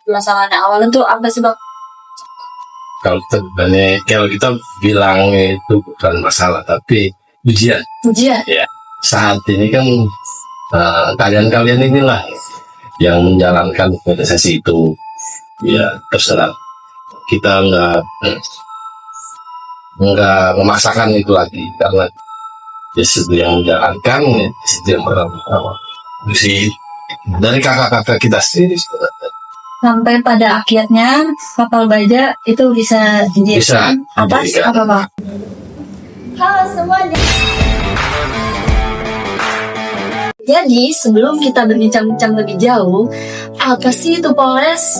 permasalahan awalnya tuh apa sih bang? Kalau kita bilang itu bukan masalah tapi ujian. Ujian. Ya, saat ini kan kalian inilah yang menjalankan organisasi itu. Ya terserah, kita nggak memaksakan itu lagi karena disitu yang menjalankan, disitu yang pertama dari kakak-kakak kita sendiri. Sampai pada akhirnya kapal baja itu bisa didirikan atas didirikan. apa bang? Halo semuanya. Jadi sebelum kita berbincang-bincang lebih jauh, apa sih itu Polres?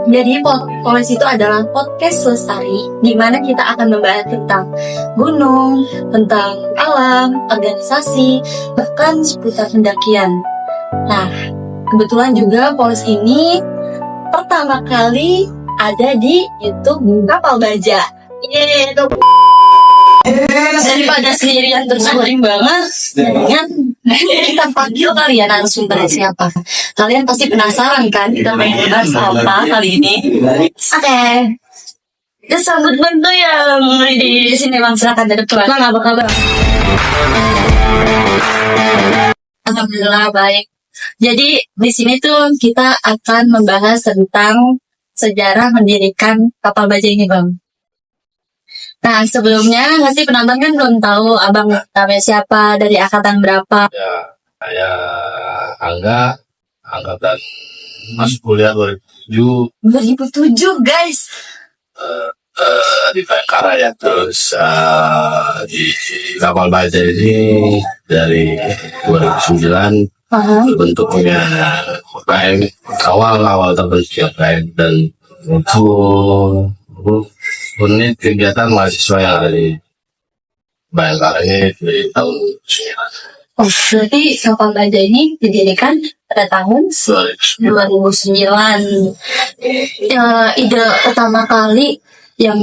Jadi Polres itu adalah podcast lestari, di mana kita akan membahas tentang gunung, tentang alam, organisasi, bahkan seputar pendakian. Nah, kebetulan juga Polres ini pertama kali ada di YouTube Kapal Baja. Yeay, daripada sendirian terus boring banget, dengan kita panggil kalian narasumbernya siapa. Kalian pasti penasaran kan kita pengen bahas apa kali ini. Oke. Kita sambut bantu yang di sini bang, silakan dari depan. Bang, apa kabar? Alhamdulillah baik. Jadi di sini tuh kita akan membahas tentang sejarah mendirikan kapal baja ini bang. Nah sebelumnya pasti penonton kan belum tahu abang namanya siapa, dari angkatan berapa? Ya, saya Angga, angkatan masuk kuliah 2007 2007 guys. Di Bayangkara ya. Terus di kapal baja ini dari 2009 bentuknya UKM, awal terbentuk UKM, dan itu unit kegiatan mahasiswa yang ada di Bayangkara ini dari tahun 2009. Oh, berarti kapal baja ini didirikan pada tahun 2009. Ide pertama kali yang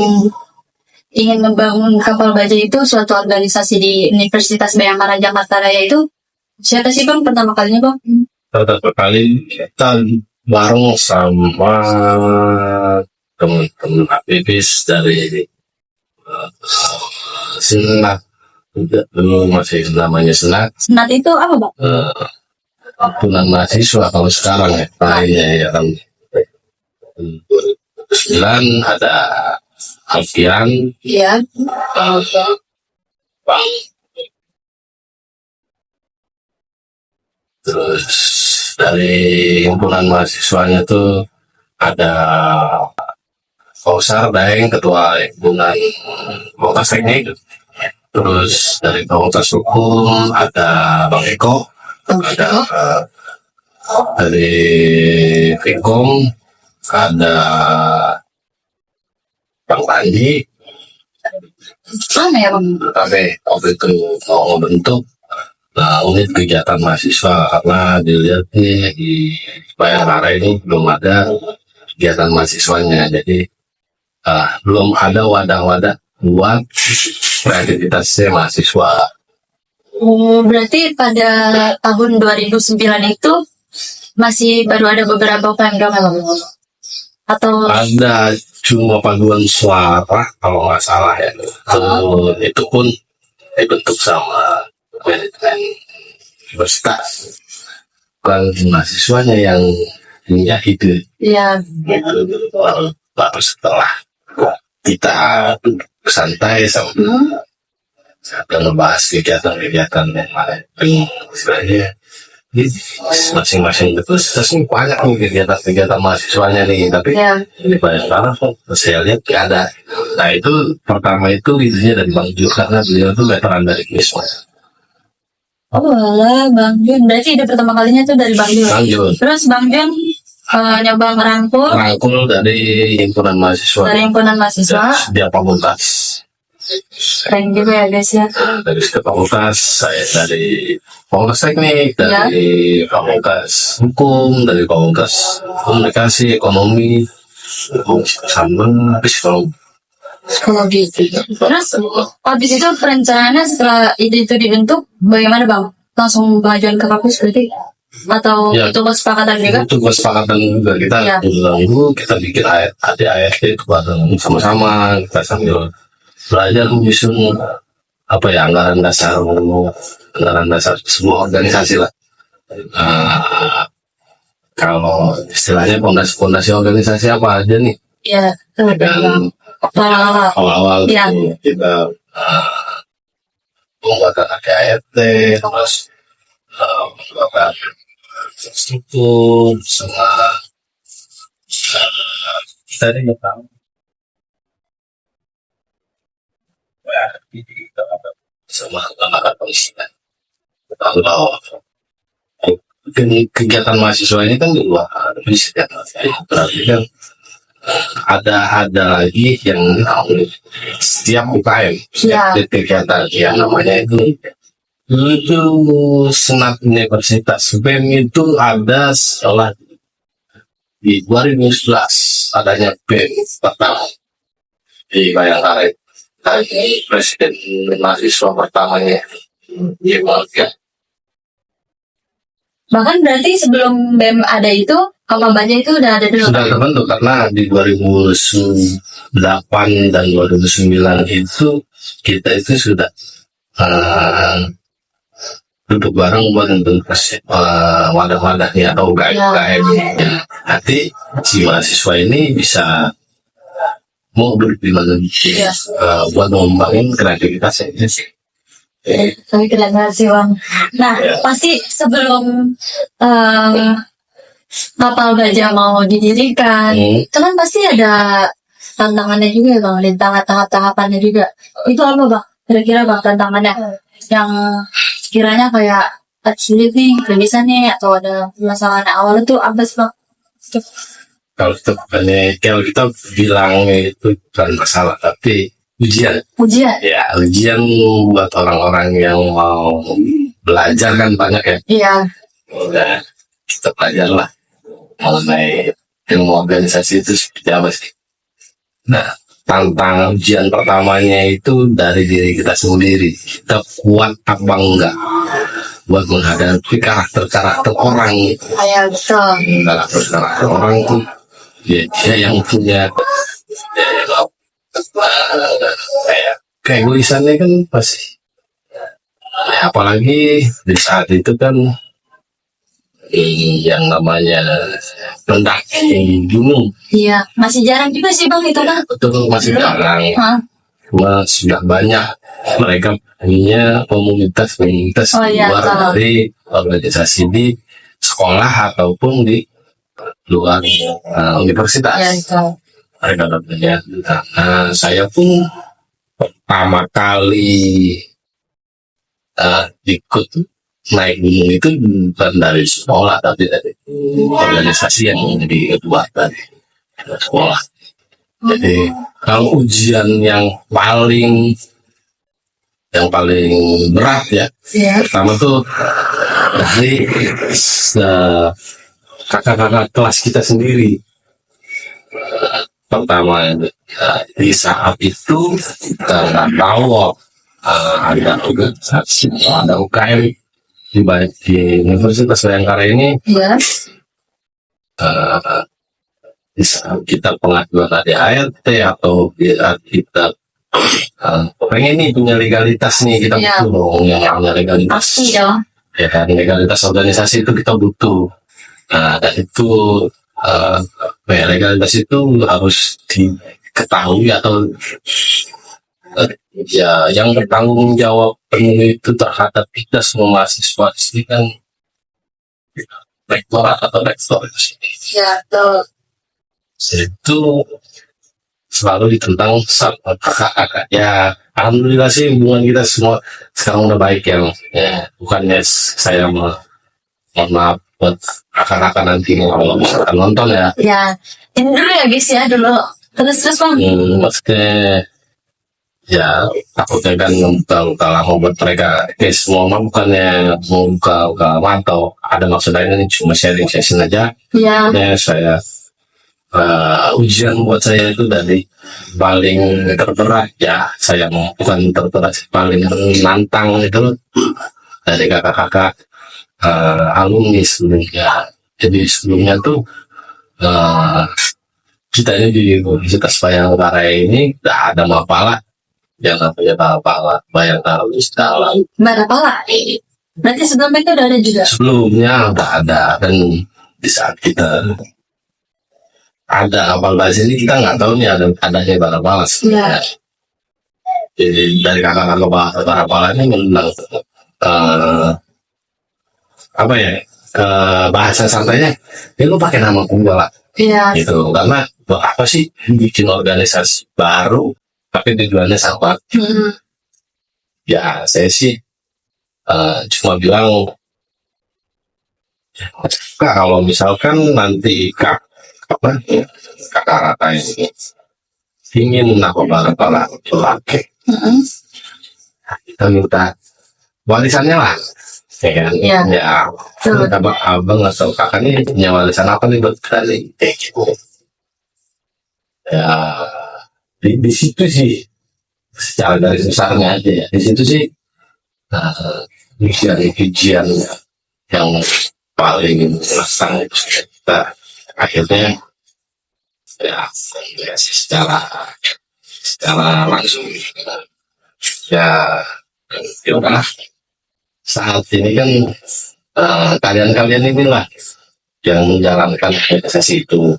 ingin membangun kapal baja itu suatu organisasi di Universitas Bayangkara Jakarta Raya itu siapa sih bang pertama kalinya bang? Pertama kali kita bareng sama teman-teman aktivis dari Senat, dulu masih namanya Senat. Senat itu apa bang? Himpunan mahasiswa kalau sekarang ya, lainnya ya kan. 2009 ada Alfian, Iya. Bang. Terus dari himpunan mahasiswanya tuh ada Fausar Daeng, ketua himpunan Fakultas Teknik. Terus dari Fakultas Hukum ada Bang Eko, ada dari Fikom ada Bang Pandi. Mana ya bang? Tapi waktu itu mau membentuk unit kegiatan mahasiswa karena dilihat nih di Bayangkara ini belum ada kegiatan mahasiswanya, jadi belum ada wadah-wadah buat kreativitasnya mahasiswa. Oh, berarti pada tahun 2009 itu masih baru ada beberapa UKM bang? Atau Ada cuma paduan suara kalau nggak salah ya. Itu pun dibentuk sama manajemen universitas, bukan mahasiswanya yang punya ide. ya Baru setelah kita santai sama dan ngebahas kegiatan-kegiatan yang lain, istilahnya masing-masing itu sesungguhnya banyak nih kegiatan-kegiatan mahasiswanya nih, tapi di Bayangkara saya lihat nggak ada. Nah itu pertama itu idenya dari Bang Jun, karena beliau itu veteran dari KISMA. Oh lah Bang Jun, berarti ide pertama kalinya itu dari Bang Jun. Bang Jun. Terus Bang Jun nyoba merangkul dari himpunan mahasiswa. Dari himpunan mahasiswa. Dia fakultas. Keren juga ya guys ya. Dari setiap fakultas, saya dari Fakultas Teknik, dari Fakultas Hukum, dari Fakultas Komunikasi, Ekonomi, sama Psikologi. Terus habis itu perencanaannya setelah itu dibentuk bagaimana bang? Langsung pengajuan ke kampus berarti? Atau Ya. itu kesepakatan juga? Itu kesepakatan juga kita Iya. dulu kita bikin ART itu bareng sama-sama, kita sambil belajar menyusun apa ya anggaran dasar sebuah organisasi lah. Kalau istilahnya fondasi organisasi apa aja nih? Iya. Dan awal-awal Iya. itu kita pembuatan ART, terus pembuatan struktur sama tadi nggak tahu sama anggaran pengisian. Kalau kegiatan mahasiswa ini kan di luar riset, berarti kan ada lagi yang setiap UKM, Iya. setiap kegiatan yang namanya itu senat universitas BEM itu ada setelah di 2011 adanya BEM pertama di Bayangkara. Tadi presiden mahasiswa pertamanya di Malaysia. Bahkan berarti sebelum BEM ada itu, mabanya itu udah ada dulu. Sudah terbentuk karena di 2008 dan 2009 itu kita itu sudah duduk bareng buat bentuk wadah-wadahnya atau UKM. Nanti si mahasiswa ini bisa mau berpindah Iya. buat membangun kreativitasnya. Tapi keren banget sih Bang. Nah, pasti sebelum kapal gajah mau didirikan, itu kan pasti ada tantangannya juga ya Bang, rintangan tahap-tahapannya juga. Itu apa Bang? Kira-kira Bang tantangannya yang sekiranya kayak sulit nih, gak bisa nih, atau ada masalah awal itu apa sih Bang? Kalau kita bilang itu bukan masalah, tapi ujian. Ujian? Ya, ujian buat orang-orang yang mau belajar kan banyak ya. Iya. Udah, kita belajar lah mengenai ilmu organisasi itu seperti apa sih. Nah, tantangan ujian pertamanya itu dari diri kita sendiri. Kita kuat apa enggak buat menghadapi karakter-karakter orang. Kayak betul. Karakter orang itu dia yang punya keegoisannya kan pasti. Apalagi di saat itu kan yang namanya mendaki gunung. Iya, masih jarang juga sih Bang itu Bang. Betul, masih jarang. Hah? Cuma sudah banyak mereka punya komunitas Oh, iya, luar tahu. dari organisasi di sekolah ataupun di luar universitas. Iya, itu. Mereka punya. Nah, saya pun pertama kali ikut naik gunung itu bukan dari sekolah, tapi dari organisasi yang dibuat dari sekolah. Jadi kalau ujian yang paling berat ya, Iya. pertama tuh dari kakak-kakak kelas kita sendiri. Pertama di saat itu kita nggak tahu ada organisasi, ada UKM di Universitas Bayangkara ini. Iya. Di saat kita pengajuan ART atau kita pengen nih punya legalitas nih, kita Iya. butuh dong yang namanya legalitas. Pasti dong. Ya kan, legalitas organisasi itu kita butuh. Nah, dan itu legalitas itu harus diketahui atau ya yang bertanggung jawab penuh itu terhadap kita semua mahasiswa di sini kan rektorat atau rektor di sini. Iya, betul. Itu selalu ditentang sama kakak-kakak. Ya, alhamdulillah sih hubungan kita semua sekarang udah baik ya. Ya, bukannya saya mohon maaf buat kakak-kakak nanti kalau misalkan nonton ya. Ya, ini dulu ya guys ya dulu. Terus Bang. Maksudnya ya takutnya kan membuka lama buat mereka. Semua mah bukannya mau buka mantau. Ada maksud lain, ini cuma sharing session aja. Iya. Ya, saya ujian buat saya itu dari paling terberat ya, saya bukan terberat sih, paling menantang itu dari kakak-kakak alumni sebelumnya. Jadi sebelumnya tuh kita ini di Universitas Bayangkara ini udah ada Mapala yang namanya Mapala Bayangkara Wisata. Berapa lah? Berarti sebelumnya itu udah ada juga. Sebelumnya udah ada, dan di saat kita ada kapal baja ini kita nggak tahu nih adanya Barapala. Iya. Jadi dari kakak-kakak Barapala ini mengundang apa ya, bahasa santainya, lu pakai nama gua lah Iya. gitu, karena buat apa sih bikin organisasi baru tapi tujuannya sama. Ya saya sih cuma bilang, Kak, kalau misalkan nanti kakak Rata ini ingin apa Barapala pakai, kita minta warisannya lah, ya kan? Iya. Ya, abang atau kakak ini punya warisan apa nih buat kita nih? Kayak gitu. Ya, di situ sih secara garis besarnya aja ya. Di situ sih ujian yang paling terasa itu kita akhirnya ya secara langsung ya udah saat ini kan kalian inilah yang menjalankan organisasi itu,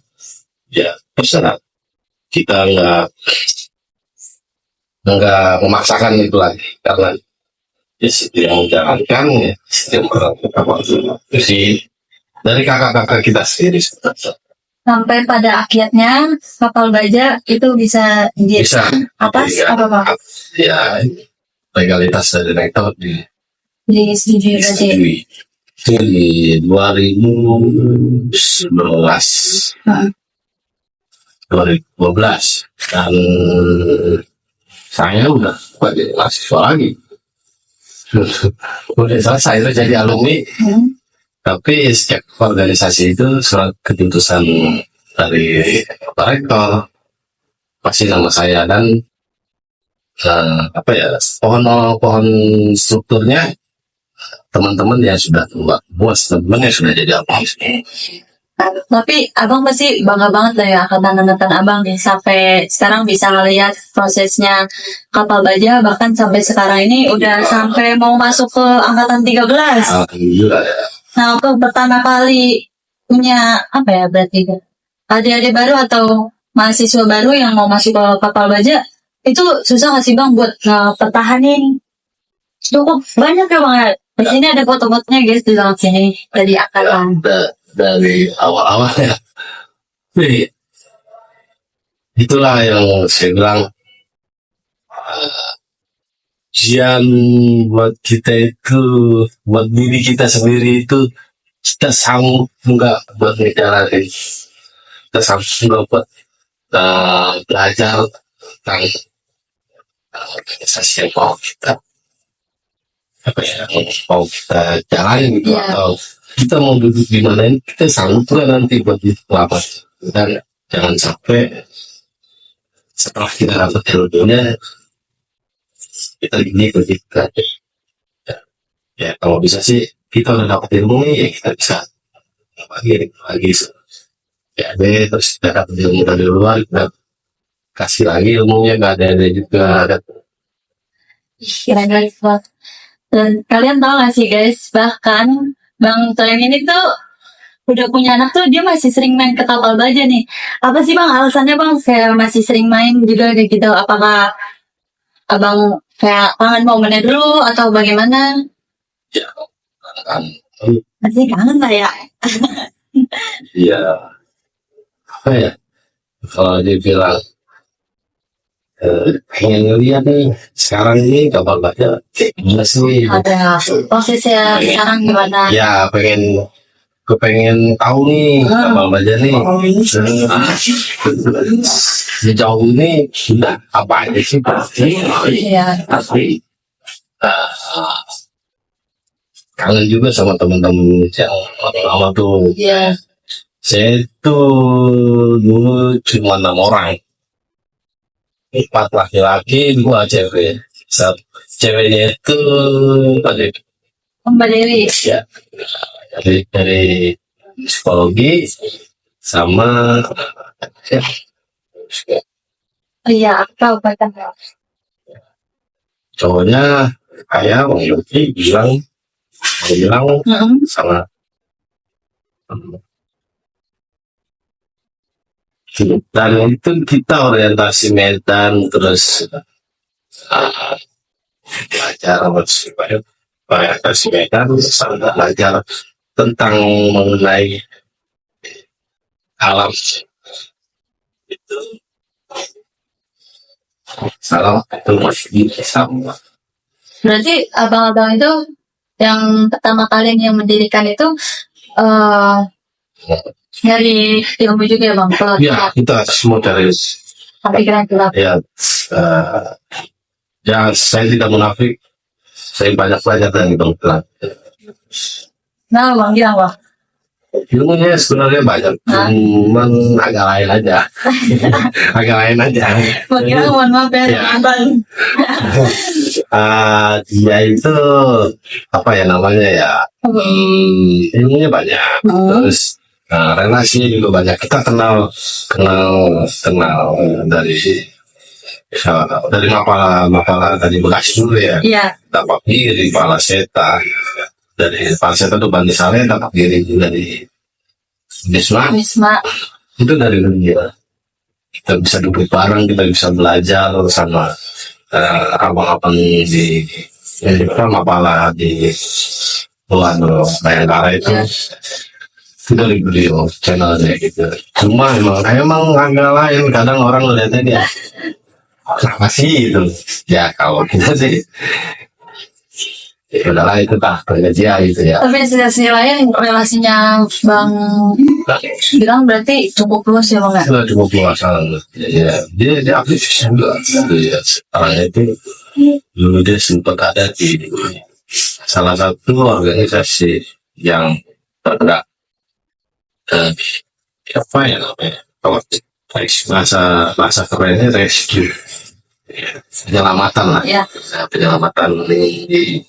ya terserah, kita nggak memaksakan itu lagi, karena ya yang menjalankan ya setiap itu sih dari kakak-kakak kita sendiri. Sampai pada akhirnya kapal baja itu bisa di Bisa atas ya, apa Pak? ya legalitas dari rektor Disetujui berarti. disetujui itu di 2011 2012, dan saya udah jadi mahasiswa lagi. Udah selesai itu jadi alumni. Tapi setiap organisasi itu surat keputusan dari Pak Rektor pasti nama saya, dan pohon strukturnya teman-teman yang sudah tua, bos teman yang sudah jadi alumni. Tapi abang pasti bangga banget lah ya angkatan abang nih, sampai sekarang bisa ngelihat prosesnya kapal baja, bahkan sampai sekarang ini udah sampai mau masuk ke angkatan 13. Alhamdulillah ya. Nah, untuk pertama kali punya apa ya berarti adik-adik baru atau mahasiswa baru yang mau masuk ke kapal baja, itu susah nggak sih bang buat pertahanin? Cukup banyak ya bang ya. Di sini ada foto-fotonya guys di dalam sini dari angkatan. Dari awal-awal ya. Jadi, itulah yang saya bilang, ujian buat kita itu, buat diri kita sendiri itu, kita sanggup nggak buat ngejalanin, kita sanggup nggak buat belajar tentang organisasi yang mau kita jalanin gitu, Iya. atau kita mau duduk di mana ini, kita sanggup nggak nanti buat itu apa. Dan jangan sampai setelah kita dapat ilmunya kita gini begitu aja. Ya kalau bisa sih kita udah dapat ilmu ya kita bisa lagi ya deh, terus kita dapat ilmu dari luar, kita kasih lagi ilmunya, nggak ada juga ada. Kira-kira gitu. Dan kalian tahu gak sih guys, bahkan Bang Toyang ini tuh udah punya anak tuh dia masih sering main ke kapal baja nih. Apa sih bang alasannya bang kayak masih sering main juga kayak gitu? Apakah abang kayak kangen momennya dulu atau bagaimana? Ya kan, Masih kangen lah ya. ya apa ya, kalau dia bilang pengen ngeliat nih sekarang ini kapal baja kayak gimana sih, Ada prosesnya sekarang gimana? ya kepengen tahu nih kapal baja nih sejauh ini sudah apa aja sih Iya. pasti kangen juga sama teman-teman yang lama tuh. Iya. Saya tuh dulu cuma 6 orang, 4 laki-laki, 2 cewek. Ceweknya itu Mbak Dewi. Ya, dari psikologi sama ya, Oh iya, aku tahu Pak. cowoknya kayak Bang Yogi bilang sama dan itu kita orientasi Medan terus uh, belajar orientasi Medan sama belajar tentang mengenai alam itu salam itu masih sama. Berarti abang-abang itu yang pertama kali yang mendirikan itu dari ilmu juga ya bang, kalau Ya kita semua dari pikiran gelap. ya ya saya tidak munafik, saya banyak belajar dari Bang Pelan. Nah bang bilang bang. Ilmunya sebenarnya banyak, cuman agak lain aja. Agak lain aja. Bang bilang mohon maaf ya Ya. bang. Dia itu apa ya namanya ya? Ilmunya banyak, terus relasinya juga banyak. Kita kenal dari mapala dari Bekasi dulu ya. Iya. Tapak Diri, Palaseta. Dari Palaseta itu Bandi Sale, Tapak Diri dari Bisma. Itu dari dunia. Kita bisa duduk bareng, kita bisa belajar sama abang-abang di mapala di luar Bayangkara itu. Itu dari beliau channelnya gitu. Cuma emang agak lain, kadang orang lihatnya dia kenapa sih itu ya, kalau kita sih ya udahlah itu kerja gitu ya. Tapi sisi lain relasinya bang bilang berarti cukup luas ya bang ya. Sudah cukup luas ya, dia aktif juga gitu ya. Sekarang itu dulu dia sempat ada di salah satu organisasi yang bergerak apa ya namanya, kalau bahasa kerennya rescue, penyelamatan lah Ya. penyelamatan di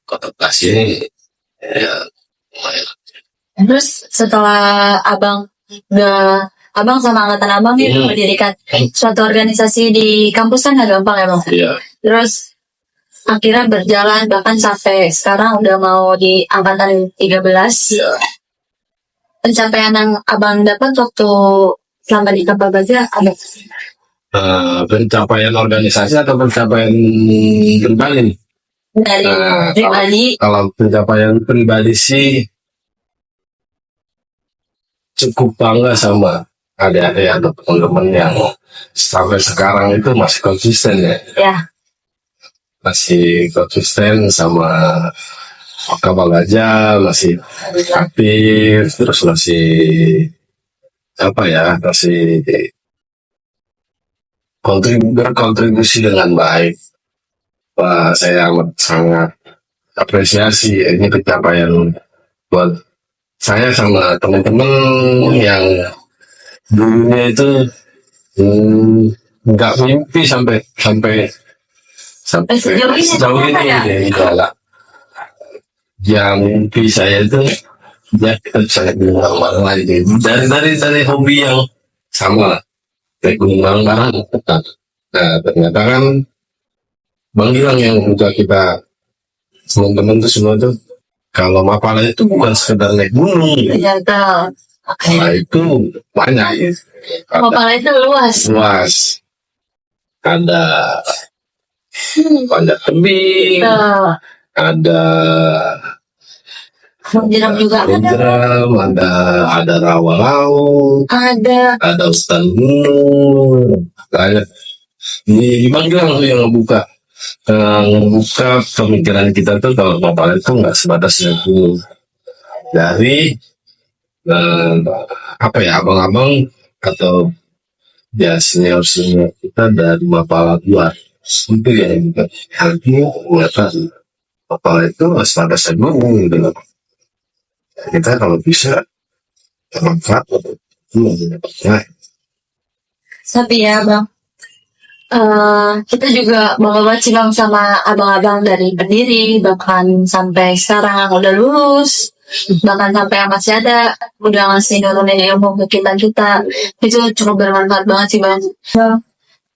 Kota Bekasi ini ya, lumayan. Terus setelah abang sama angkatan abang nih mendirikan suatu organisasi di kampus kan nggak gampang ya bang. Iya. Terus akhirnya berjalan bahkan sampai sekarang udah mau di angkatan 13. Iya. Pencapaian yang abang dapat waktu selama di Kapal Baja ada Pencapaian organisasi atau pencapaian pribadi? dari pribadi. Kalau pencapaian pribadi sih cukup bangga sama adik-adik atau teman-teman yang sampai sekarang itu masih konsisten ya. Ya. Masih konsisten sama Kapal Gajah, masih aktif, terus masih masih berkontribusi dengan baik. Wah, saya amat sangat apresiasi ini pencapaian buat saya sama teman-teman yang dulunya itu nggak mimpi sampai sejauh ini ya. Enggak. Yang mimpi saya itu ya kita bisa bilang lagi dari hobi yang sama kayak gunung bareng. Nah ternyata kan Bang Gilang yang juga kita teman-teman tuh semua tuh kalau mapala itu bukan sekedar naik gunung. Ternyata. Nah itu banyak ya. Mapala itu luas. Ada panjat tebing, ada menjeram juga ada rawa laut, ada hutan gunung, kayak di Bang Gilang tuh yang ngebuka pemikiran kita tuh kalau mapala itu nggak sebatas itu dari abang-abang atau ya senior kita dari mapala luar itu ya juga ternyata mapala itu nggak sebatas gunung gitu loh. Kita kalau bisa manfaat itu. Tapi ya bang, Kita juga bangga banget sih Bang sama abang-abang dari pendiri, bahkan sampai sekarang yang udah lulus, bahkan sampai yang masih ada, udah ngasih nurunin ilmu ke kita-kita. Itu cukup bermanfaat banget sih Bang.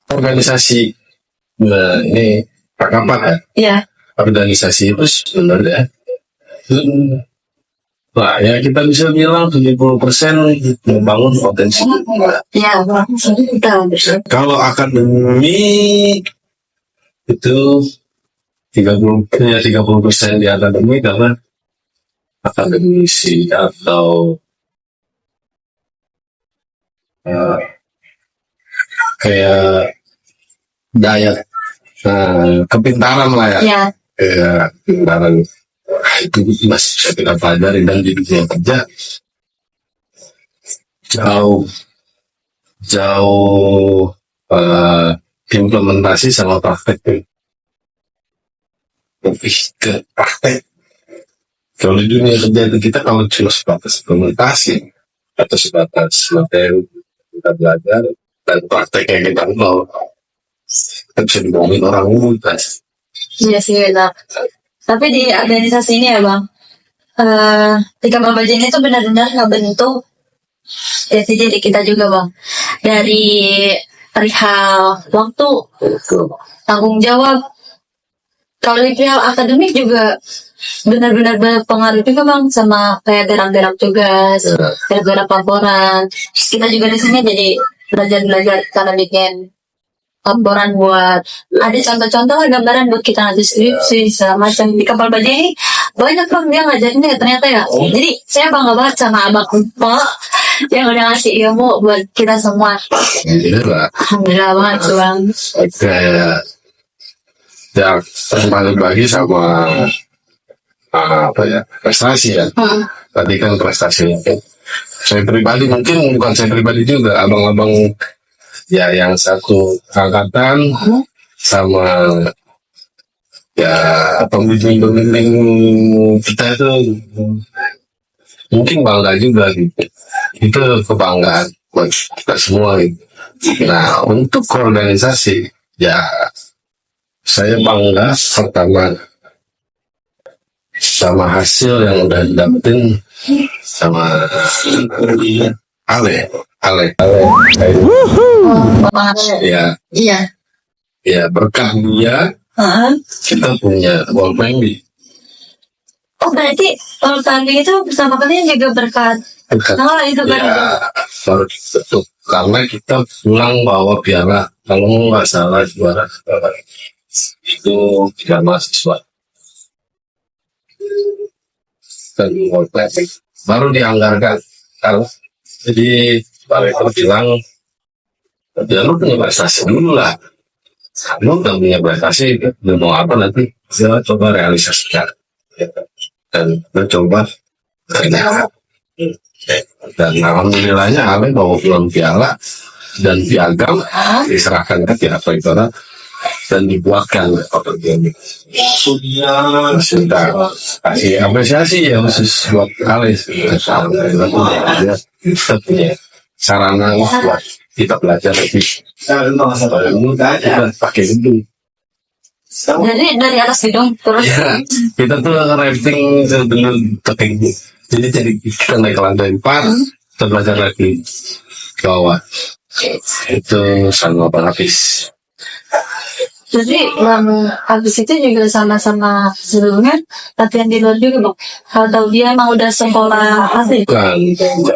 Organisasi, nah ini Pak Kapat ya. Iya, Organisasi itu sebenarnya, nah ya kita bisa bilang 70% membangun potensi. iya, betul. Kalau akademik itu 30% di akademik karena akademisi atau eh, kayak daya kepintaran lah ya. Iya, Kepintaran. Nah, itu masih bisa kita pelajari dan di dunia kerja jauh jauh implementasi sama praktek lebih ke praktek. Kalau di dunia kerja itu kita kalau cuma sebatas implementasi atau sebatas materi kita belajar dan prakteknya kita mau, kita bisa dibohongin orang umum kan. iya sih benar. Tapi di organisasi ini ya Bang, di Kapal Baja ini tuh benar-benar ngebentuk jati diri kita juga Bang. Dari perihal waktu, tanggung jawab. Kalau di perihal akademik juga benar-benar berpengaruh juga Bang sama kayak gerak-gerak tugas, gerak-gerak laporan. Terus kita juga di sini jadi belajar cara bikin laporan buat ada contoh-contoh lah, gambaran buat kita nanti skripsi segala macam. Di Kapal Baja ini banyak Bang dia ngajarinnya ternyata ya. Jadi saya bangga banget sama abang Pak yang udah ngasih ilmu buat kita semua. Alhamdulillah banget tuh Bang. Kayak ya kembali lagi sama apa ya, prestasi ya. Tadi kan prestasi saya pribadi, mungkin bukan saya pribadi juga, abang-abang ya yang satu angkatan sama ya pembimbing kita itu mungkin bangga juga gitu. Itu kebanggaan buat kita semua gitu. Nah untuk organisasi ya saya bangga pertama sama hasil yang udah didapetin sama Ale. Ya, Iya. ya berkah dia kita punya wallbang di Oh berarti kalau tanding itu pertama kali juga berkat. dekat. Oh itu kan. Ya, baru dibentuk karena kita pulang bawa piala, kalau nggak salah juara itu 3 mahasiswa dan wallbang baru dianggarkan. Karena jadi Pak Rektor bilang, ya lu punya prestasi dulu lah. Lu udah punya prestasi, lu mau apa nanti? Saya coba realisasikan. Dan mencoba dan alhamdulillahnya Ale bawa pulang piala dan piagam diserahkan ke pihak rektorat dan dibuatkan fotogenik. Sudah kasih apresiasi ya khusus buat Ale. Kita punya sarana buat kita belajar lebih. Kita pakai gedung. Jadi dari atas gedung terus. Ya, kita tuh rafting dengan teknik. Jadi kita naik ke lantai 4, kita belajar lagi ke bawah. Itu sama Bang Hafiz. Jadi Bang habis itu juga sama-sama sebelumnya latihan di luar juga Bang. Atau dia emang udah sekolah asli? Bukan,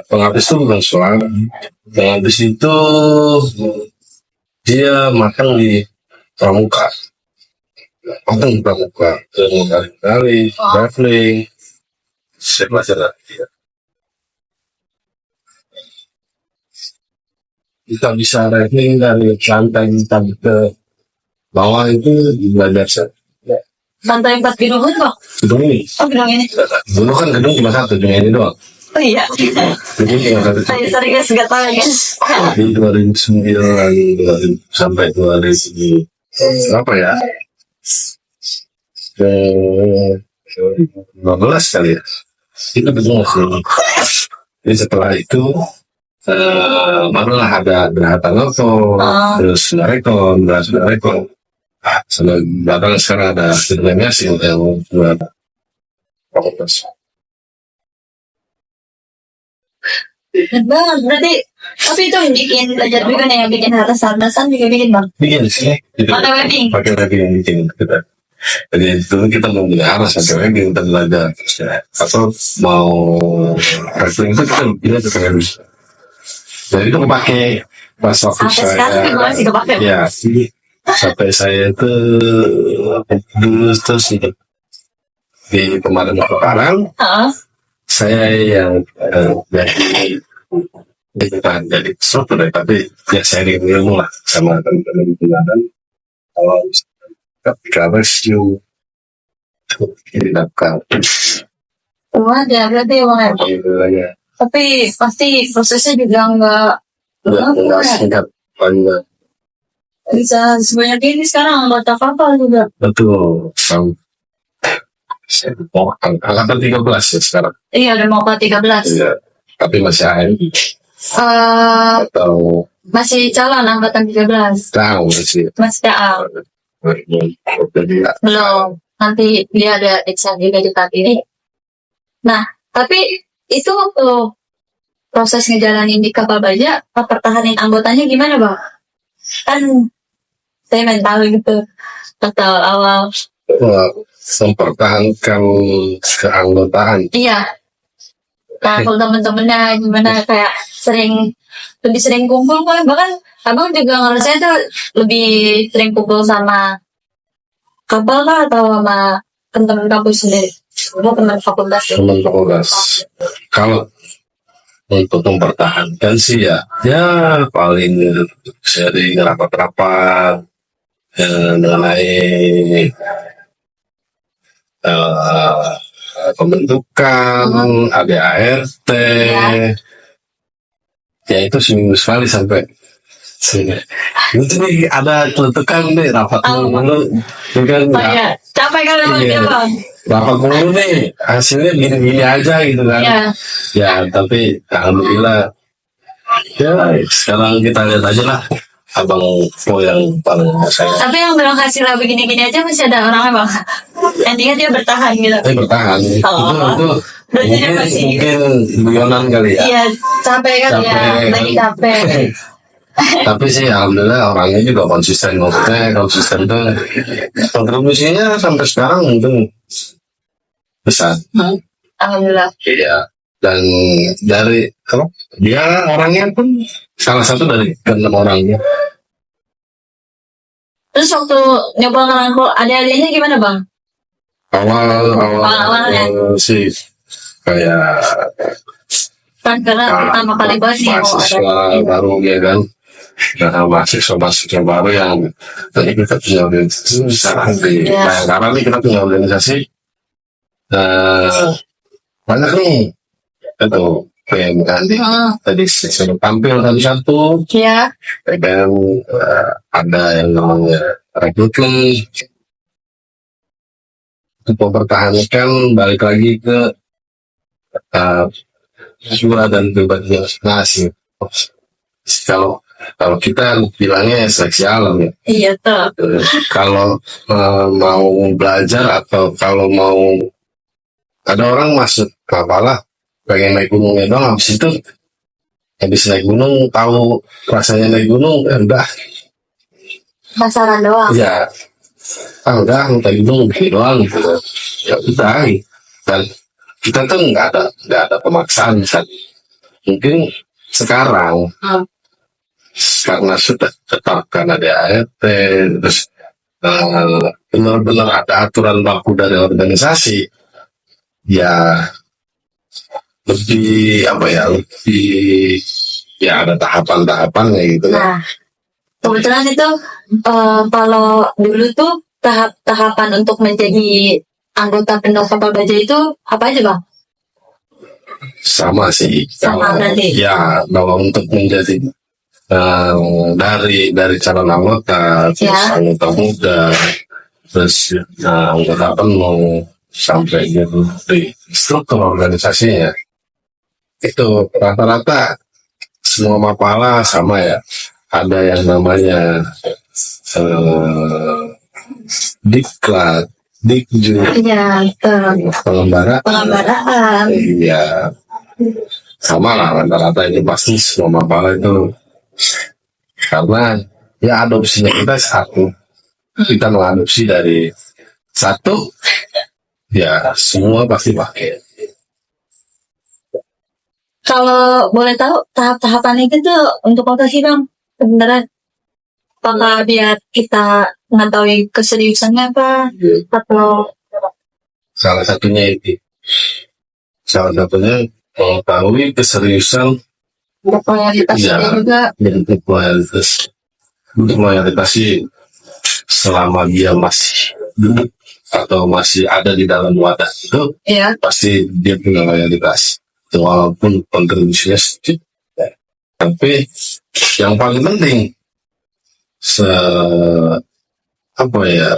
Bang Hafiz itu bukan sekolah. Bang Hafiz itu dia makan di Pramuka. Makan di Pramuka. Kali, traveling. Saya belajar lagi ya. Kita bisa traveling dari lantai ke bawah itu belajar Lantai 4 gedung itu Bang? gedung ini. Oh gedung ini? Dulu kan gedung cuma satu, cuma ini doang. Oh iya. Gedung cuma satu. Saya sering guys, gak tahu guys. Di 2009 sampai 2000 apa ya? 2015 kali ya. Itu gedung masih. Jadi setelah itu barulah ada Geraha Tanoto, terus Sudarekon, Geraha Sudarekon. Sama belakang sekarang ada Filmeniasi yang buat fakultas. Keren banget, berarti tapi itu yang bikin belajar juga nih, yang bikin hartasan juga bikin bang. Bikin sih, gitu. Pakai webbing. Pakai webbing yang bikin kita. Jadi dulu kita mau melihara sampai webbing kita belajar. Atau mau wrestling itu kita pakai webbing. Jadi itu kepake pas waktu Sampai sekarang juga masih kepake. Ya, sampai saya itu dulu terus di pemadam kebakaran. Saya yang bukan jadi instruktur, tapi ya sharing ilmu lah sama teman-teman di pemadam. Kalau ketika rescue dilakukan. Wah, ya berarti emang ya. Tapi pasti prosesnya juga nggak singkat panjang. bisa sebanyak ini sekarang anggota kapal juga. Betul. Angkatan 13 ya sekarang. Iya, udah mau ke 13. Iya, tapi masih AMI. Atau Masih calon angkatan 13. tahu masih. Masih CA. Belum. Nanti dia ada exam juga di tahun ini. Nah, tapi itu waktu proses ngejalanin di kapal baja, pertahanin anggotanya gimana bang? Kan saya main tahu gitu atau awal. Mempertahankan keanggotaan. Iya. Nah, kalau temen-temennya gimana, kayak lebih sering kumpul kan, bahkan abang juga ngerasain tuh lebih sering kumpul sama kapal lah atau sama teman-teman kampus sendiri? Teman fakultas. Teman fakultas. Kalau untuk mempertahankan sih ya paling sering rapat-rapat mengenai pembentukan ADART ya itu seminggu sekali sampai sini. Itu nih ada celetukan nih rapat mulu kan ya. Capek kan emang dia bang? Rapat mulu nih hasilnya gini-gini aja gitu kan. Ya tapi alhamdulillah ya sekarang kita lihat aja lah abang Po yang paling saya. Tapi yang bilang hasilnya begini-gini aja masih ada orangnya bang. Endingnya dia bertahan gitu. Bertahan. Itu mungkin guyonan kali ya. Iya, capek kan ya, lagi capek. Tapi sih alhamdulillah orangnya juga konsisten, maksudnya konsisten tuh kontribusinya sampai sekarang mungkin besar. Alhamdulillah. Iya. Dan dari dia orangnya pun salah satu dari ke-6 orangnya. Terus waktu nyoba ngerangkul adik-adiknya gimana bang? Awal sih kayak Kan karena pertama kali banget nih mahasiswa baru ya kan. Nah, mahasiswa baru yang tadi kita punya organisasi sekarang di Bayangkara nih kita punya organisasi banyak nih itu PM kan tadi sudah tampil tadi satu ya kan ada yang namanya rekrutmen untuk mempertahankan balik lagi ke surah dan pribadinya masing-masing. Kalau kita bilangnya seleksi alam ya. Iya tuh. Kalau mau belajar atau kalau mau ada orang masuk apalah pengen naik gunungnya doang, habis naik gunung tahu rasanya naik gunung udah pasaran doang. Ya udah naik gunung doang gitu ya udah. Dan kita tuh nggak ada pemaksaan saat mungkin sekarang karena sudah tetapkan ada ART terus benar-benar ada aturan baku dari organisasi ya lebih ada tahapan-tahapannya gitu nah kebetulan itu kalau dulu tuh tahapan untuk menjadi anggota penuh kapal baja itu apa aja bang? Sama sih. Berarti. Ya kalau untuk menjadi dari calon anggota, terus anggota muda, terus anggota penuh sampai jadi struktur organisasinya itu rata-rata semua Mapala sama ya. Ada yang namanya diklat, dikjut, Iya, pengembaraan. iya sama lah rata-rata ini pasti semua Mapala itu, karena ya adopsinya kita satu, kita mengadopsi dari satu, ya semua pasti pakai. Kalau boleh tahu tahap-tahapan itu tuh untuk apa sih Bang? Sebenarnya apakah biar kita mengetahui keseriusannya apa? Atau Salah satunya mengetahui keseriusan popularitasnya ya, juga? untuk loyalitas sih selama dia masih duduk atau masih ada di dalam wadah itu, Iya. pasti dia punya loyalitas walaupun kontribusinya sedikit. Tapi yang paling penting apa ya,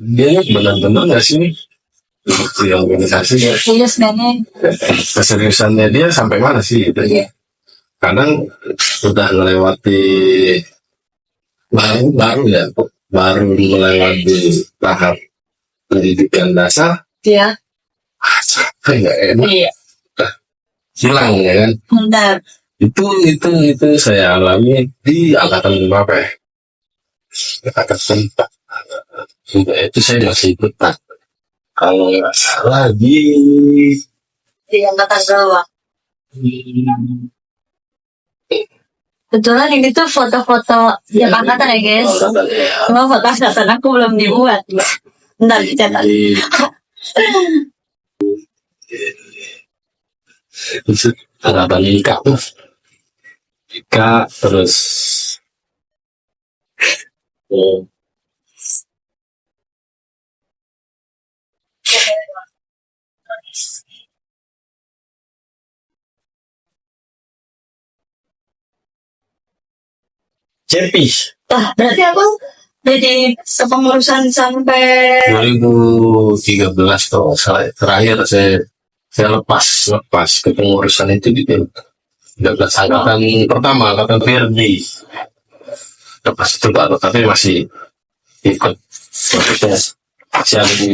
dia benar-benar nggak sih di organisasi ya, Iya sebenarnya. keseriusannya dia sampai mana sih gitu. Iya. Kadang udah melewati baru melewati tahap pendidikan dasar, Iya. capek nggak enak, Iya. hilang ya kan. Bentar. Itu saya alami di angkatan 5 angkatan 4 itu saya masih ikutan, kalau nggak salah Di angkatan bawah. Kebetulan ini tuh foto-foto yang angkatan ya guys. Cuma foto angkatan aku belum dibuat. Bentar dicatat. Angkatan Ika terus Cepi Berarti aku jadi kepengurusan sampai 2013 tuh terakhir saya lepas kepengurusan itu gitu. 13 angkatan pertama, angkatan Verdi. Lepas itu baru, tapi masih ikut, maksudnya masih ada di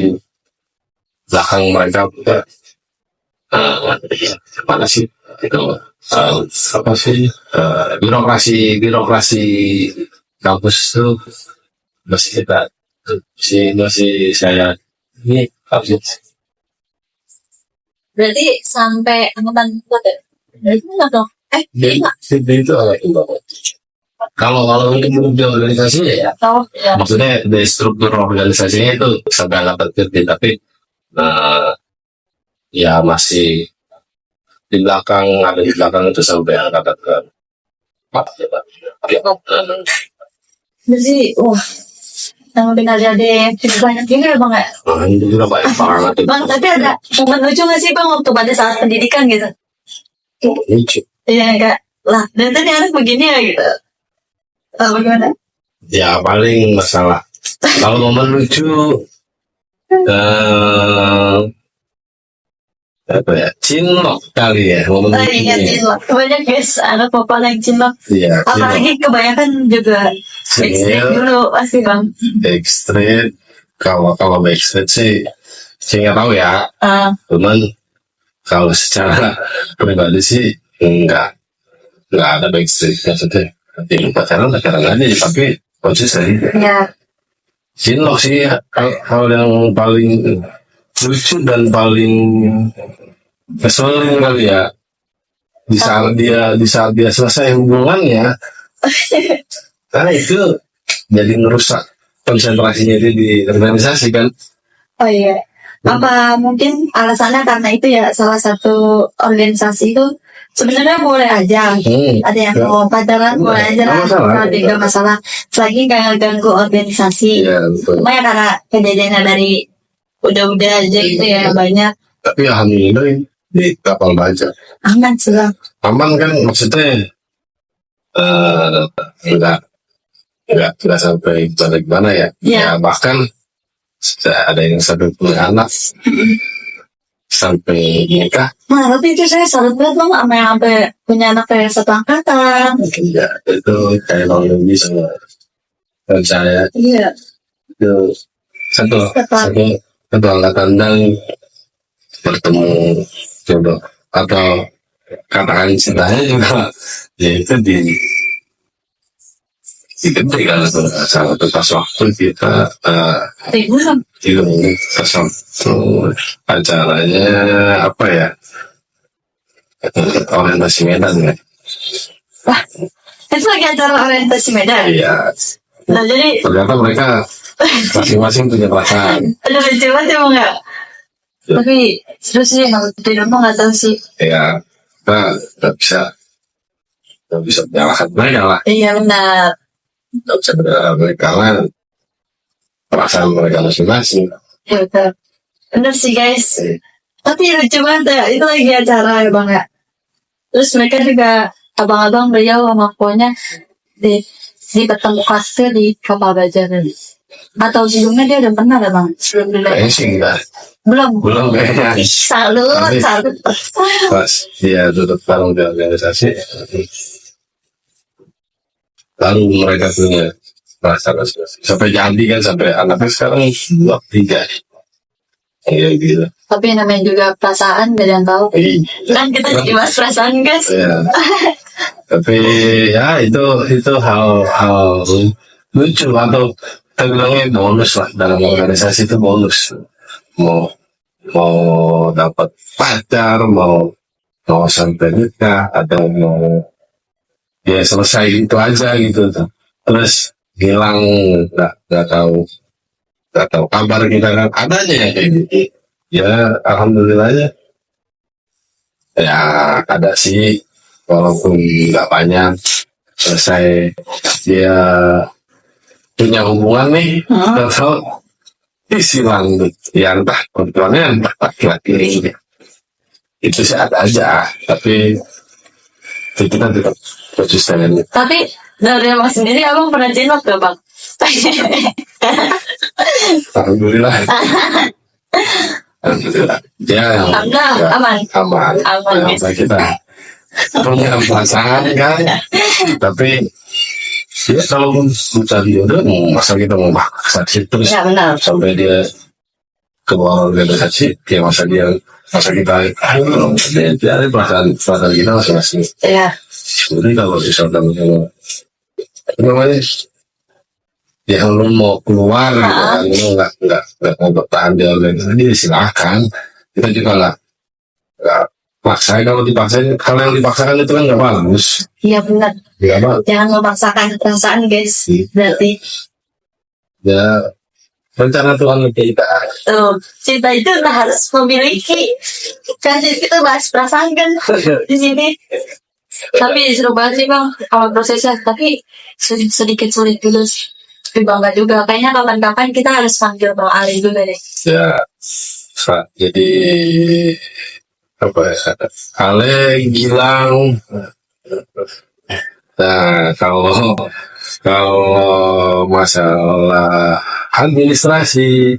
belakang mereka. Mana sih itu apa sih birokrasi kampus tuh masih masih saya ini harus. berarti sampai angkatan berapa? Berarti enggak dong? Enggak. Itu kalau untuk di organisasi ya, Oh, ya. maksudnya dari struktur organisasinya itu sampai angkatan Verdi, tapi ya masih ada di belakang itu sampai angkatan ke 4 ya Pak. Jadi, wah, yang benar jadi cukup banyak juga ya Bang ya? Itu juga banyak banget itu. Bang, tapi ada momen lucu nggak sih Bang waktu pada saat pendidikan gitu? Lucu. Iya, kayak, lah, dan tadi anak begini ya gitu. Bagaimana? Ya paling masalah kalau momen lucu apa ya, cinlok kali ya momen Iya, lucunya. cinlok. Banyak guys, anak papa yang cinlok. Iya, cinlok. Apalagi kebanyakan juga backstreet dulu pasti Bang. Backstreet, kalau Backstreet sih saya nggak tahu ya. Cuman kalau secara pribadi sih nggak ada Backstreet, maksudnya tim pacaran aja, tapi konsisten. Ya. Cinlok sih hal yang paling lucu dan paling keselin kali ya, di saat dia selesai hubungannya. Karena itu jadi merusak konsentrasinya dia di organisasi kan. Oh iya. Apa mungkin alasannya karena itu ya, salah satu organisasi itu sebenarnya boleh aja. Ada yang mau pacaran boleh aja lah, nggak masalah. Selagi nggak ganggu organisasi. Iya, betul. Cuma ya karena kejadiannya dari udah aja gitu ya banyak. Tapi alhamdulillah ini kapal baja. Aman sih Bang. Aman kan, maksudnya enggak sampai gimana ya. Iya. Ya bahkan ada yang sampai punya anak sampai nikah. Nah, tapi itu saya salut banget loh sama yang sampai punya anak kayak satu angkatan. Ya, itu kayak orang bisa dan saya Iya. itu satu angkatan dan bertemu jodoh atau katakan cintanya juga ya itu ketika saat pas waktu kita Ribuan. itu pas waktu acaranya apa ya orientasi Medan ya. Wah, itu lagi acara orientasi Medan. Iya, Nah, jadi ternyata mereka masing-masing punya perasaan. aduh lucu banget emang nggak? Tapi terus sih kalau di rumah nggak tahu sih. Ya kita nggak bisa menyalahkan mereka lah, Iya benar. nggak bisa menyalahkan mereka lah, perasaan mereka masing-masing. Ya betul. Benar sih guys. Tapi lucu banget ya. Itu lagi acara ya bang ya. Terus mereka juga abang-abang beliau sama pokoknya di ketemu kafe di Kapal Baja tadi. Atau sebelumnya dia udah pernah ya bang? Sebelum dulu. Kayaknya sih enggak, Belum kayaknya. salut. Pas dia duduk bareng di organisasi, baru mereka punya perasaan masing-masing. Sampai jadi kan, sampai anaknya sekarang 23. Iya gitu. Tapi namanya juga perasaan gak ada yang tahu. Kan kita jadi bahas perasaan guys. Ya. Tapi ya itu hal lucu atau terbilangnya bonus lah dalam organisasi, itu bonus. Mau dapat pacar, mau sampai nikah, atau mau ya selesai itu aja gitu. Terus hilang, nggak tahu kabar kita kan, adanya ya kayak gitu. Ya alhamdulillah ya ada sih, walaupun nggak banyak. Selesai dia punya hubungan nih, tahu silang ya, entah perempuannya entah laki-laki, itu sih ada aja, tapi kita tetap konsisten. Tapi dari abang sendiri abang pernah cinlok gak bang? Alhamdulillah. Alhamdulillah. Ya, Aman. Apa kita punya pasangan kan, tapi ya kalau mencari jodoh, masa kita mau maksa terus Ya benar. sampai dia keluar organisasi, ya masa kita dia ada perasaan kita masing-masing. Iya. Jadi kalau misalnya namanya ya lu mau keluar gitu kan, lu nggak mau bertahan di organisasi, silahkan. Kita juga nggak paksain. Kalau yang dipaksakan itu kan nggak bagus. Iya benar. Nggak bagus. Jangan memaksakan perasaan guys. Berarti Ya rencana Tuhan kita. tuh cinta itu harus memiliki. Kan kita bahas perasaan kan di sini. Tapi seru banget sih bang kalau prosesnya. Tapi sedikit sulit dulu sih. Tapi bangga juga. Kayaknya kapan-kapan kita harus panggil Bang Ali juga deh. Ya jadi apa ya, Ale Gilang. Nah kalau masalah administrasi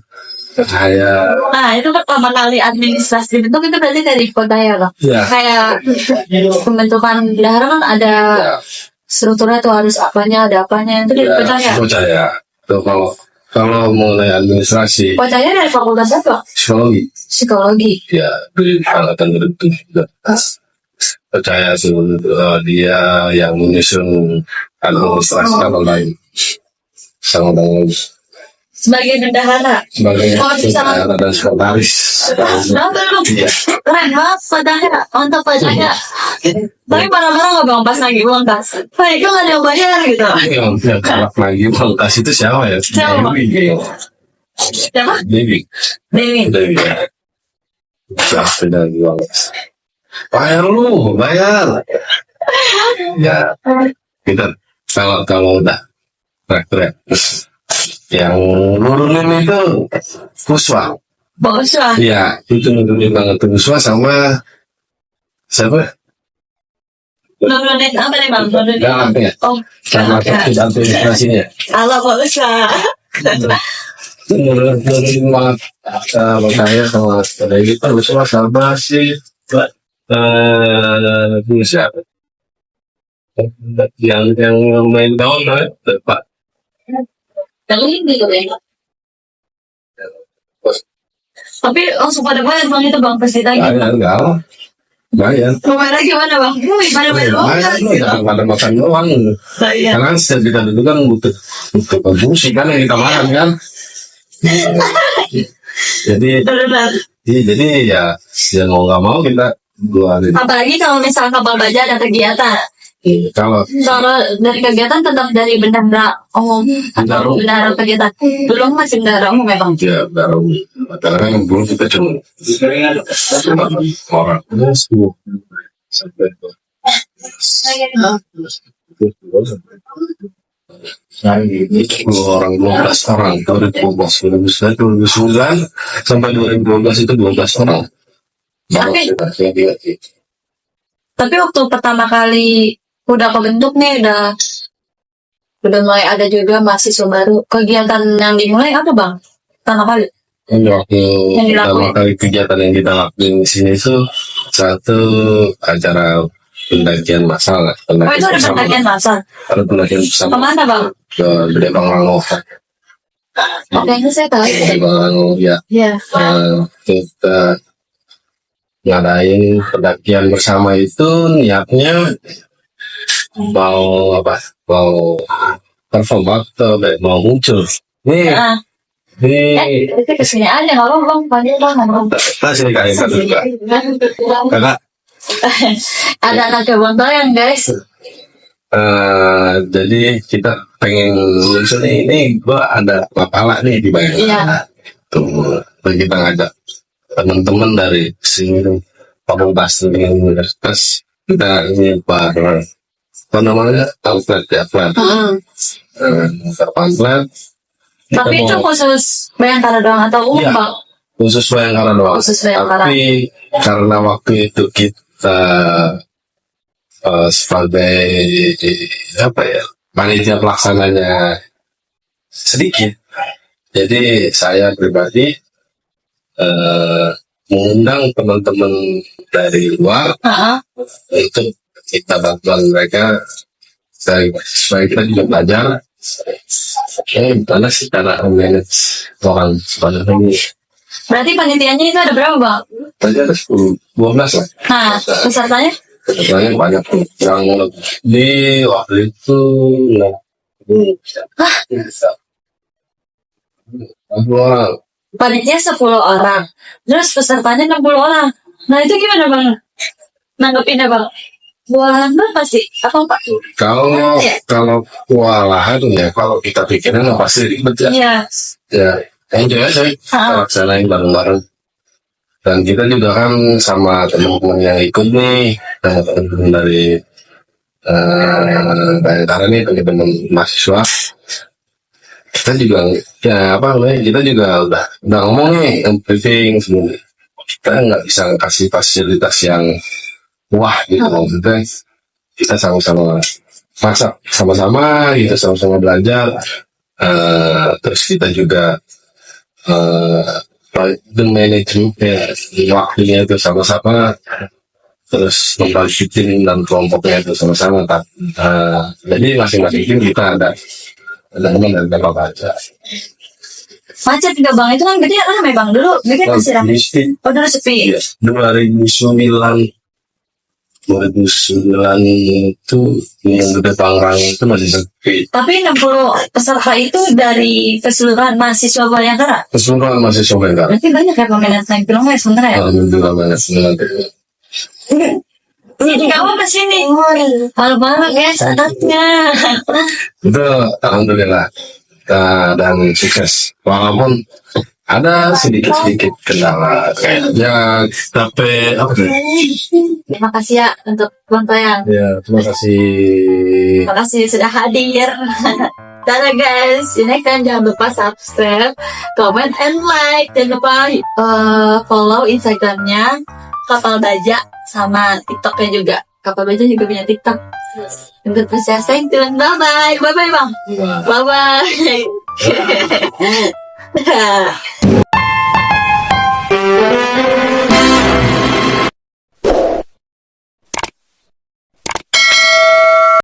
kayak Nah itu pertama kali administrasi itu berarti dari kota ya bang. ya, Kayak pembentukan bendahara kan ada strukturnya tuh harus apanya, ada apanya itu dari kota ya. percaya tuh kalau mengenai administrasi Kotanya dari fakultas apa? psikologi Psikologi. ya di angkatan tertentu juga percaya sih, dia yang menyusun administrasi kalau lain sama dengan Sebagai bendahara. sebagai Oh, bisa. bendahara dan sekretaris. Kenapa lu? Iya. Keren banget padanya. Mantap padanya. Tapi marah-marah gak bang pas lagi uang kas? Baik, kok gak ada yang bayar gitu. Yang galak lagi bangkas itu siapa ya? Siapa? Siapa? Dewi. Dewi. Ya. Siapa lagi bangkas? Bayar. Ya kita kalau udah teriak yang nurunin itu Puswa. Bos lah. Iya, itu nurunin banget Puswa sama siapa? Nurunin apa nih bang? Nurunin Galak ya. Oh, Sama ya. administrasinya. Halo bos lah. menurut banget saya sama dari kita bersama sama sih bisa yang main tahun Pak. Yang ini tuh ya. Tapi langsung pada bayar bang itu bang pasti lagi. Enggak bayar. Bayar gimana bang? Pada bayar doang. Pada makan doang. Iya. Karena setiap kita dulu kan butuh konsumsi kan yang kita makan kan. Jadi Benar. jadi ya mau nggak mau kita keluarin. Apalagi kalau misal kapal baja ada kegiatan. Kalau Dari kegiatan tetap dari benda umum atau benda kegiatan. Dulu masih benda umum memang. ya baru karena kan belum kita cuma orang sampai orang 12 orang 2012 2009 sampai 2012 itu 12 orang. Tapi waktu pertama kali udah kebentuk nih udah mulai ada juga mahasiswa baru. Kegiatan yang dimulai apa bang? Pertama kali. Ini waktu Yang pertama dilakuin. kali kegiatan yang kita lakuin di sini itu satu acara pendakian massal. Oh itu ada pendakian masal. Ada pendakian bersama Kemana bang? ke Gede Banglango. Kayaknya saya tahu. Gede Banglango ya. Iya. Kita ngadain pendakian bersama itu niatnya mau perform atau mau muncul. Nih, Ah, itu kesini aja nggak apa bang? Panggil bang. kasih kayak juga. Kakak, Ada anak kebun yang guys. jadi kita pengen muncul ini gua ada kepala nih di Bayangkara. Iya. Tuh, kita ngajak teman-teman dari sini Fakultas Universitas kita ini apa namanya pamflet ya pamflet. Tapi itu khusus Bayangkara doang atau umum Iya. bang? Khusus Bayangkara doang. Khusus Bayangkara. Tapi karena waktu itu kita sebagai apa ya panitia pelaksananya sedikit, jadi saya pribadi mengundang teman-teman dari luar untuk kita bantuan mereka supaya kita juga belajar gimana sih cara manage orang sebanyak ini. Berarti panitianya itu ada berapa bang? Tadi ada 10-12 lah. Nah pesertanya? Sebenarnya banyak tuh. Yang di waktu itu orang. Panitia 10 orang. Terus pesertanya 60 orang. Nah itu gimana bang? Nanggepinnya bang? Buahan berapa sih? Apa pak? Kalau kewalahan ya kalau kita pikirin pasti ribet ya. Iya. Ya enjoy aja laksanain bareng-bareng. Dan kita juga kan sama teman-teman yang ikut nih, teman-teman dari Bayangkara nih, teman-teman mahasiswa. Kita juga ya apa namanya, kita juga udah ngomong nih briefing sebelumnya. Kita nggak bisa kasih fasilitas yang wah gitu, maksudnya kita sama-sama masak sama-sama, kita sama-sama belajar, terus kita juga manajemen waktunya itu sama-sama, terus membagi tim dan kelompoknya itu sama-sama. Jadi masing-masing tim kita ada teman dan kapal baca. Macet nggak bang? Itu kan gede rame bang dulu. Gede masih rame. Oh dulu sepi. Iya, 2009 itu yang Gede Tangerang itu masih sepi. Tapi 60 peserta itu dari keseluruhan mahasiswa Bayangkara. Keseluruhan masih Bayangkara. Berarti banyak ya peminat naik film sebenarnya ya? Alhamdulillah banyak sebenarnya. Jadi kamu kesini. Malu-malu ya saatnya. Itu alhamdulillah dan sukses. Walaupun ada sedikit kendala kayaknya, tapi apa sih? Terima kasih ya untuk bantuan. Ya, terima kasih. Terima kasih sudah hadir. Dadah guys, ini kalian jangan lupa subscribe, comment, and like. Jangan lupa follow Instagramnya Kapal Baja sama TikToknya juga. Kapal Baja juga punya TikTok. Untuk percaya sayang, bye bye, bye bye bang, bye bye.